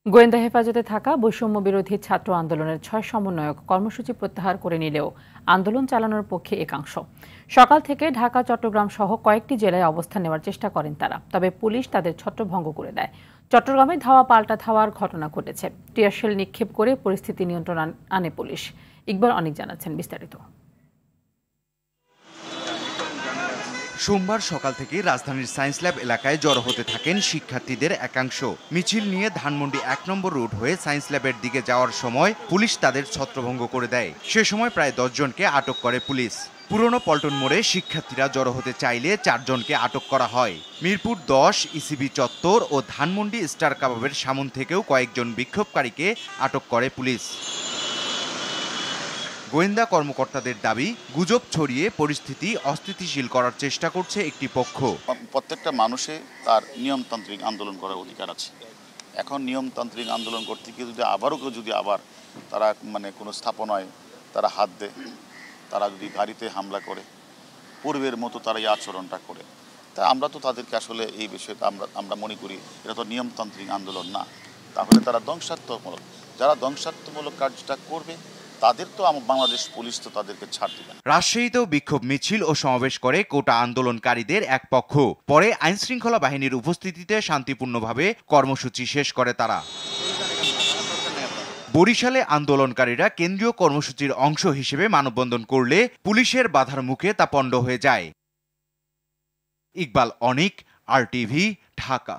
গোয়েন্দা হেফাজতে থাকা বৈষম্য বিরোধী ছাত্র আন্দোলনের ৬ সমন্বয়ক কর্মসূচি প্রত্যাহার করে নিলেও আন্দোলন চালানোর পক্ষে একাংশ। সকাল থেকে ঢাকা, চট্টগ্রাম সহ কয়েকটি জেলায় অবস্থান নেওয়ার চেষ্টা করেন তারা, তবে পুলিশ তাদের ছত্রভঙ্গ করে দেয়। চট্টগ্রামে ধাওয়া পাল্টা ধাওয়ার ঘটনা ঘটেছে। টিয়ারশেল নিক্ষেপ করে পরিস্থিতি নিয়ন্ত্রণ আনে পুলিশ। ইকবাল অনেক জানাচ্ছেন বিস্তারিত। সোমবার সকাল থেকে রাজধানীর সায়েন্স ল্যাব এলাকায় জড়ো হতে থাকেন শিক্ষার্থীদের একাংশ। মিছিল নিয়ে ধানমন্ডি ১ নম্বর রোড হয়ে সায়েন্স ল্যাবের দিকে যাওয়ার সময় পুলিশ তাদের ছত্রভঙ্গ করে দেয়। সে সময় প্রায় ১০ জনকে আটক করে পুলিশ। পুরনো পল্টন মোড়ে শিক্ষার্থীরা জড়ো হতে চাইলে ৪ জনকে আটক করা হয়। মিরপুর ১০, ইসিবি চত্বর ও ধানমন্ডি স্টার কাবাবের সামন থেকেও কয়েকজন বিক্ষোভকারীকে আটক করে পুলিশ। গোয়েন্দা কর্মকর্তাদের দাবি, গুজব ছড়িয়ে পরিস্থিতি অস্থিতিশীল করার চেষ্টা করছে একটি পক্ষ। প্রত্যেকটা মানুষে তার নিয়মতান্ত্রিক আন্দোলন করার অধিকার আছে। এখন নিয়মতান্ত্রিক আন্দোলন করতে গিয়ে যদি আবার তারা কোনো স্থাপনায় তারা হাত দেয়, তারা যদি গাড়িতে হামলা করে, পূর্বের মতো তারা এই আচরণটা করে, তা আমরা তো তাদেরকে আসলে এই বিষয়টা আমরা মনে করি এটা তো নিয়মতান্ত্রিক আন্দোলন না। তাহলে তারা ধ্বংসাত্মকমূলক, যারা ধ্বংসাত্মকমূলক কাজটা করবে তাদের তো বাংলাদেশ পুলিশ তো তাদেরকে ছাড় দিবে না। রাজশাহীতেও বিক্ষোভ মিছিল ও সমাবেশ করে কোটা আন্দোলনকারীদের এক পক্ষ। পরে আইনশৃঙ্খলা বাহিনীর উপস্থিতিতে শান্তিপূর্ণভাবে কর্মসূচি শেষ করে তারা। বরিশালে আন্দোলনকারীরা কেন্দ্রীয় কর্মসূচির অংশ হিসেবে মানববন্ধন করলে পুলিশের বাধার মুখে তা পণ্ড হয়ে যায়। ইকবাল অনিক, RTV, ঢাকা।